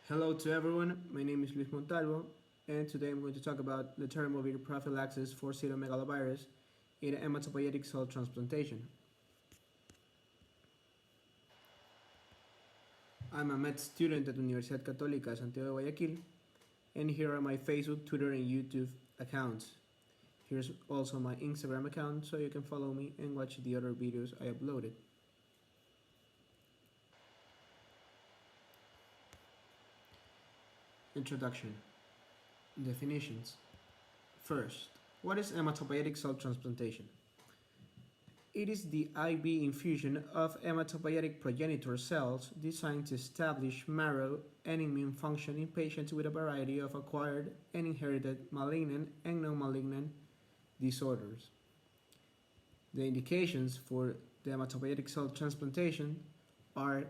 Hello to everyone, my name is Luis Montalvo, and today I'm going to talk about Letermovir Prophylaxis for Cytomegalovirus in Hematopoietic-Cell Transplantation. I'm a med student at Universidad Católica Santiago de Guayaquil, and here are my Facebook, Twitter, and YouTube accounts. Here's also my Instagram account so you can follow me and watch the other videos I uploaded. Introduction. Definitions. First, what is hematopoietic cell transplantation? It is the IV infusion of hematopoietic progenitor cells designed to establish marrow and immune function in patients with a variety of acquired and inherited malignant and non-malignant disorders. The indications for the hematopoietic cell transplantation are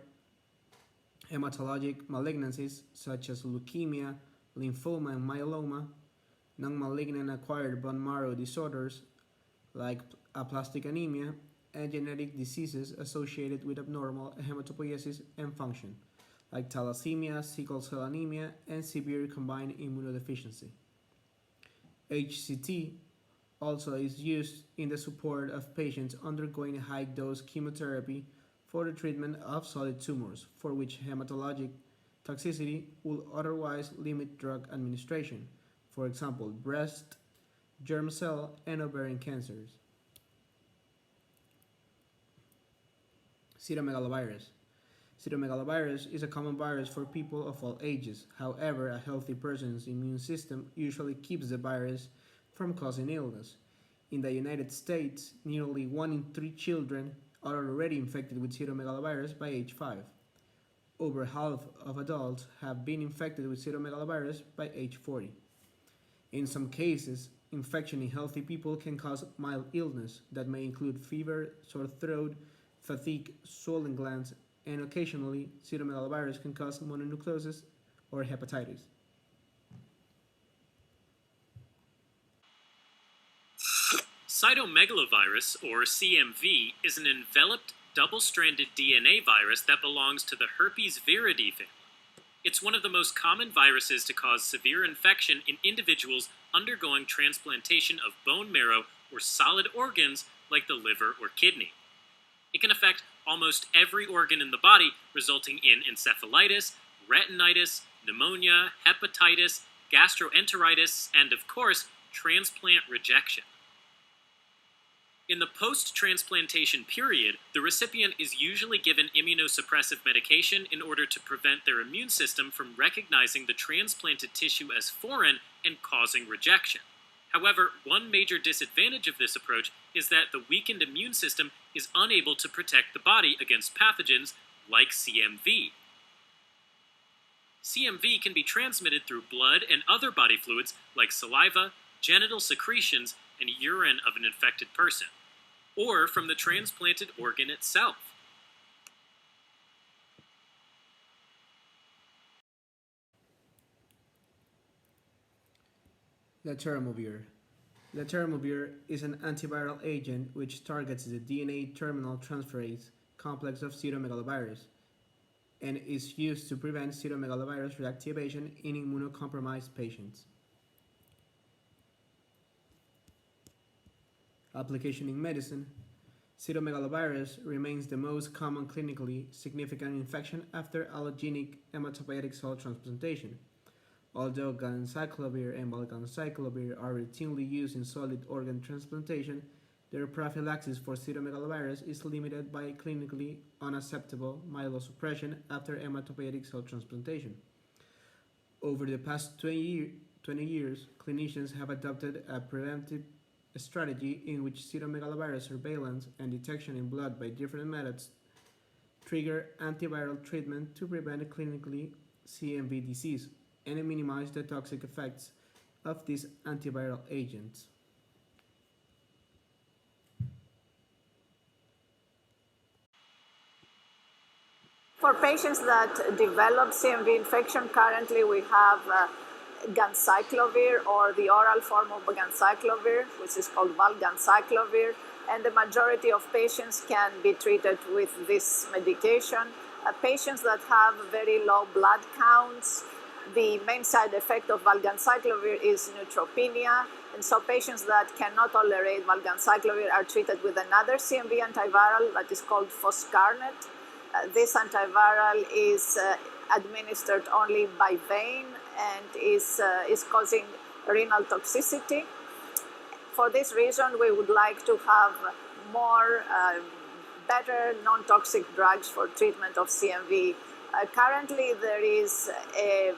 hematologic malignancies such as leukemia, lymphoma, and myeloma, non-malignant acquired bone marrow disorders like aplastic anemia, and genetic diseases associated with abnormal hematopoiesis and function, like thalassemia, sickle cell anemia, and severe combined immunodeficiency. HCT also is used in the support of patients undergoing high-dose chemotherapy for the treatment of solid tumors, for which hematologic toxicity will otherwise limit drug administration, for example, breast, germ cell, and ovarian cancers. Cytomegalovirus. Cytomegalovirus is a common virus for people of all ages. However, a healthy person's immune system usually keeps the virus from causing illness. In the United States, nearly 1 in 3 children are already infected with cytomegalovirus by age 5. Over half of adults have been infected with cytomegalovirus by age 40. In some cases, infection in healthy people can cause mild illness that may include fever, sore throat, fatigue, swollen glands, and occasionally cytomegalovirus can cause mononucleosis or hepatitis. Cytomegalovirus, or CMV, is an enveloped, double-stranded DNA virus that belongs to the herpes viridae family. It's one of the most common viruses to cause severe infection in individuals undergoing transplantation of bone marrow or solid organs like the liver or kidney. It can affect almost every organ in the body, resulting in encephalitis, retinitis, pneumonia, hepatitis, gastroenteritis, and, of course, transplant rejection. In the post-transplantation period, the recipient is usually given immunosuppressive medication in order to prevent their immune system from recognizing the transplanted tissue as foreign and causing rejection. However, one major disadvantage of this approach is that the weakened immune system is unable to protect the body against pathogens like CMV. CMV can be transmitted through blood and other body fluids like saliva, genital secretions, and urine of an infected person, or from the transplanted organ itself. Letermovir. Letermovir is an antiviral agent which targets the DNA terminal transferase complex of cytomegalovirus and is used to prevent cytomegalovirus reactivation in immunocompromised patients. Application in medicine. Cytomegalovirus remains the most common clinically significant infection after allogeneic hematopoietic cell transplantation. Although ganciclovir and valganciclovir are routinely used in solid organ transplantation, their prophylaxis for cytomegalovirus is limited by clinically unacceptable myelosuppression after hematopoietic cell transplantation. Over the past 20 years, clinicians have adopted a preventive strategy in which cytomegalovirus surveillance and detection in blood by different methods trigger antiviral treatment to prevent clinically CMV disease and minimize the toxic effects of these antiviral agents. For patients that develop CMV infection, currently we have ganciclovir, or the oral form of ganciclovir, which is called valganciclovir, and the majority of patients can be treated with this medication. Patients that have very low blood counts, the main side effect of valganciclovir is neutropenia, and so patients that cannot tolerate valganciclovir are treated with another CMV antiviral that is called foscarnet. This antiviral is administered only by vein and is causing renal toxicity. For this reason, we would like to have more better non-toxic drugs for treatment of CMV. Currently, there is a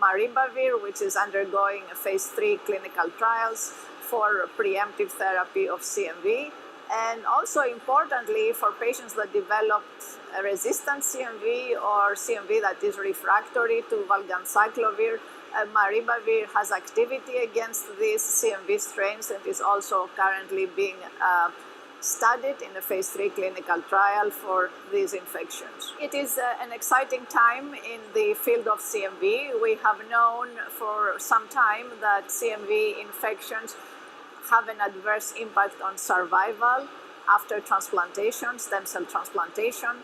marimbavir, which is undergoing phase 3 clinical trials for preemptive therapy of CMV. And also importantly, for patients that developed a resistant CMV or CMV that is refractory to valganciclovir, marimbavir has activity against these CMV strains and is also currently being studied in a phase 3 clinical trial for these infections. It is an exciting time in the field of CMV. We have known for some time that CMV infections have an adverse impact on survival after transplantation, stem cell transplantation.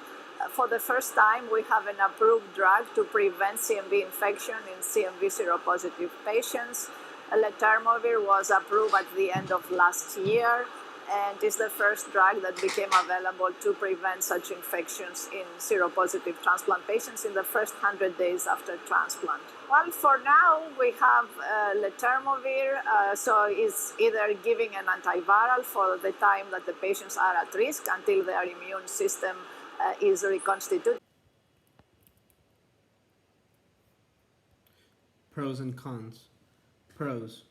For the first time, we have an approved drug to prevent CMV infection in CMV seropositive patients. Letermovir was approved at the end of last year and is the first drug that became available to prevent such infections in seropositive transplant patients in the first 100 days after transplant. Well, for now, we have Letermovir, so it's either giving an antiviral for the time that the patients are at risk until their immune system is reconstituted. Pros and cons. Pros.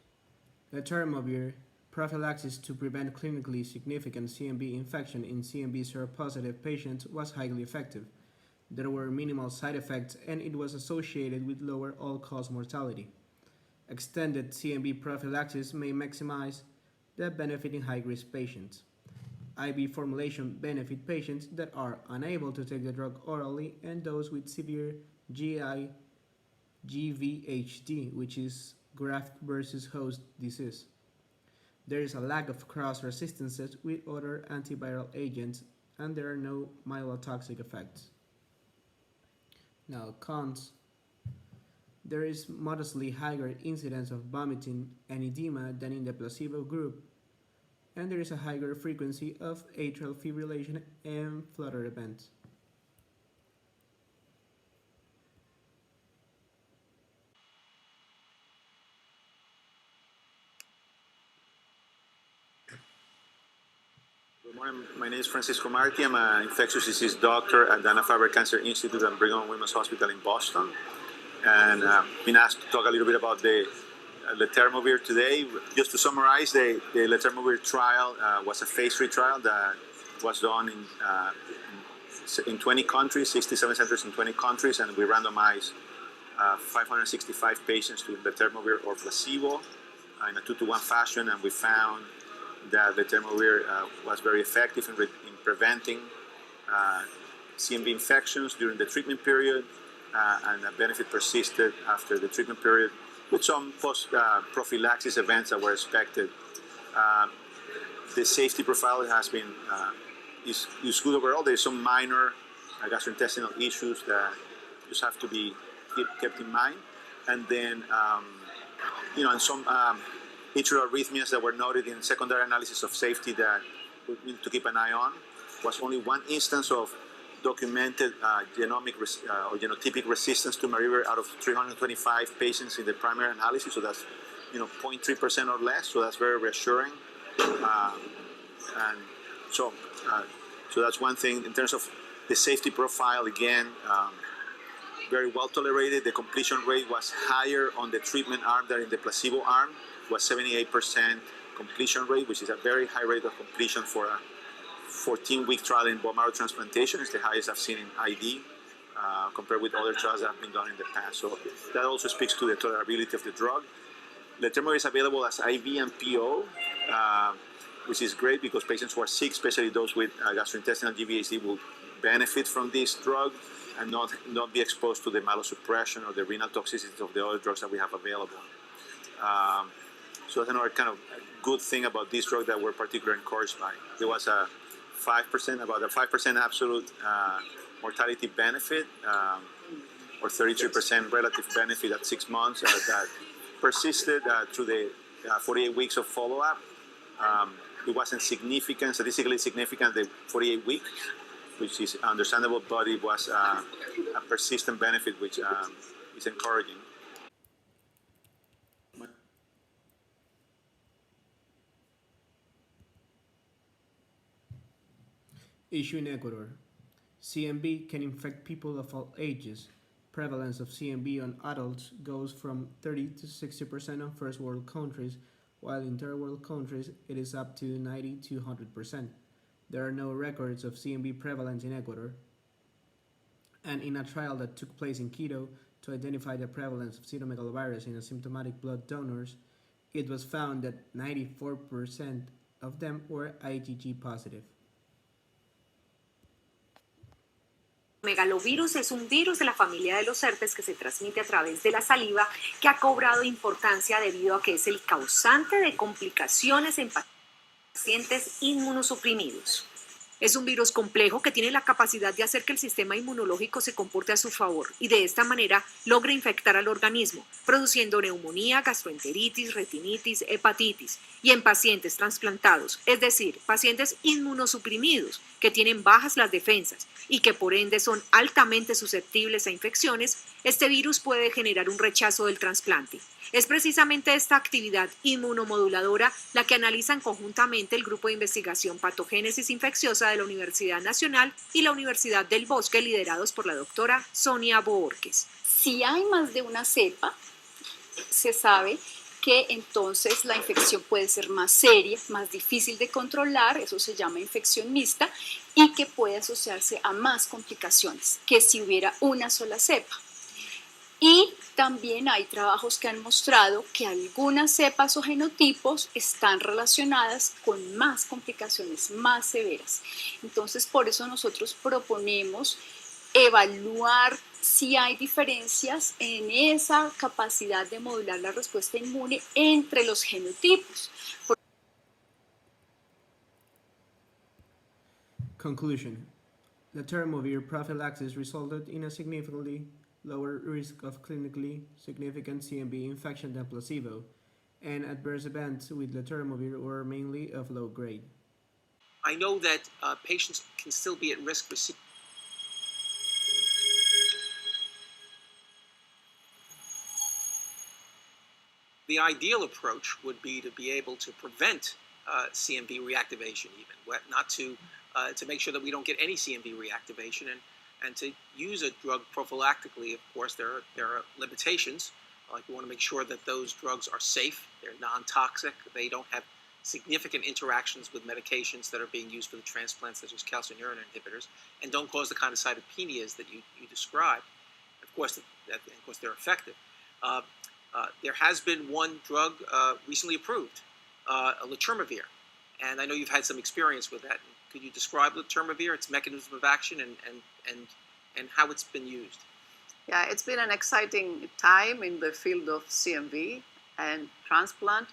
Letermovir prophylaxis to prevent clinically significant CMV infection in CMV seropositive patients was highly effective. There were minimal side effects and it was associated with lower all-cause mortality. Extended CMV prophylaxis may maximize the benefit in high-risk patients. IV formulation benefit patients that are unable to take the drug orally and those with severe GVHD, which is graft versus host disease. There is a lack of cross-resistances with other antiviral agents, and there are no myelotoxic effects. Now, cons. There is modestly higher incidence of vomiting and edema than in the placebo group, and there is a higher frequency of atrial fibrillation and flutter events. Good morning. My name is Francisco Marti. I'm an infectious disease doctor at Dana-Farber Cancer Institute at Brigham and Women's Hospital in Boston. And been asked to talk a little bit about the Letermovir today. Just to summarize, the Letermovir trial was a phase 3 trial that was done in 20 countries, 67 centers in 20 countries, and we randomized 565 patients to Letermovir or placebo in a 2-to-1 fashion, and we found that Letermovir was very effective in preventing CMV infections during the treatment period, and the benefit persisted after the treatment period with some post-prophylaxis events that were expected. The safety profile has been is good overall. There's some minor gastrointestinal issues that just have to be kept in mind, and then and some atrial arrhythmias that were noted in secondary analysis of safety that we need to keep an eye on. Was only one instance of documented genomic or genotypic resistance to marimbavir out of 325 patients in the primary analysis, so that's 0.3% or less. So that's very reassuring, and so that's one thing in terms of the safety profile. Again, very well tolerated. The completion rate was higher on the treatment arm than in the placebo arm. Was 78% completion rate, which is a very high rate of completion for a 14-week trial in bone marrow transplantation. It's the highest I've seen in ID compared with other trials that have been done in the past. So that also speaks to the tolerability of the drug. Letermovir is available as IV and PO, which is great because patients who are sick, especially those with gastrointestinal GVHD, will benefit from this drug and not be exposed to the myelosuppression or the renal toxicities of the other drugs that we have available. So that's another kind of good thing about this drug that we're particularly encouraged by. There was about a 5% absolute mortality benefit, or 33% relative benefit at 6 months that persisted through the 48 weeks of follow-up. It wasn't significant, statistically significant, the 48 weeks, which is understandable, but it was a persistent benefit, which is encouraging. Issue in Ecuador. CMV can infect people of all ages. Prevalence of CMV on adults goes from 30 to 60% in first world countries, while in third world countries it is up to 90 to 100%. There are no records of CMV prevalence in Ecuador. And in a trial that took place in Quito to identify the prevalence of cytomegalovirus in asymptomatic blood donors, it was found that 94% of them were IgG positive. Megalovirus es un virus de la familia de los herpes que se transmite a través de la saliva, que ha cobrado importancia debido a que es el causante de complicaciones en pacientes inmunosuprimidos. Es un virus complejo que tiene la capacidad de hacer que el sistema inmunológico se comporte a su favor y de esta manera logra infectar al organismo, produciendo neumonía, gastroenteritis, retinitis, hepatitis y en pacientes trasplantados, es decir, pacientes inmunosuprimidos que tienen bajas las defensas y que por ende son altamente susceptibles a infecciones, este virus puede generar un rechazo del trasplante. Es precisamente esta actividad inmunomoduladora la que analizan conjuntamente el Grupo de Investigación Patogénesis Infecciosa de la Universidad Nacional y la Universidad del Bosque, liderados por la doctora Sonia Boorques. Si hay más de una cepa, se sabe que entonces la infección puede ser más seria, más difícil de controlar, eso se llama infección mixta, y que puede asociarse a más complicaciones que si hubiera una sola cepa. Y también hay trabajos que han mostrado que algunas cepas o genotipos están relacionadas con más complicaciones más severas. Entonces, por eso nosotros proponemos evaluar si hay diferencias en esa capacidad de modular la respuesta inmune entre los genotipos. Conclusion. Letermovir prophylaxis resulted in a significantly lower risk of clinically significant CMV infection than placebo, and adverse events with letermovir were mainly of low grade. I know that patients can still be at risk for the ideal approach would be to be able to prevent CMV reactivation, even not to make sure that we don't get any CMV reactivation, and to use a drug prophylactically. Of course, there are limitations. Like we want to make sure that those drugs are safe, they're non-toxic, they don't have significant interactions with medications that are being used for the transplant, such as calcineurin inhibitors, and don't cause the kind of cytopenias that you described. Of course, they're effective. There has been one drug recently approved, Letermovir, and I know you've had some experience with that. Could you describe Letermovir, its mechanism of action, and how it's been used? Yeah, it's been an exciting time in the field of CMV and transplant.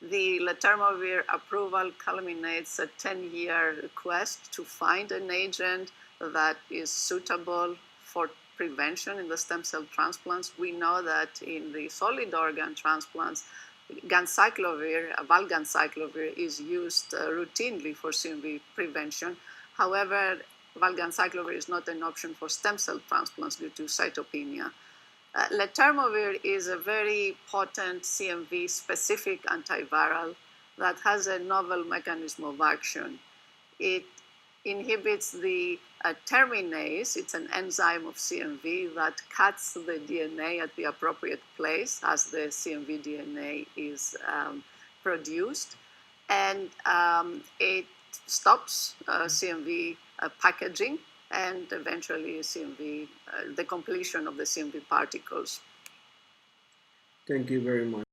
The Letermovir approval culminates a 10-year quest to find an agent that is suitable for prevention in the stem cell transplants. We know that in the solid organ transplants, ganciclovir, valganciclovir, is used routinely for CMV prevention. However, valganciclovir is not an option for stem cell transplants due to cytopenia. Letermovir is a very potent CMV-specific antiviral that has a novel mechanism of action. It inhibits the terminase. It's an enzyme of CMV that cuts the DNA at the appropriate place as the CMV DNA is produced. And it stops CMV packaging and eventually CMV, the completion of the CMV particles. Thank you very much.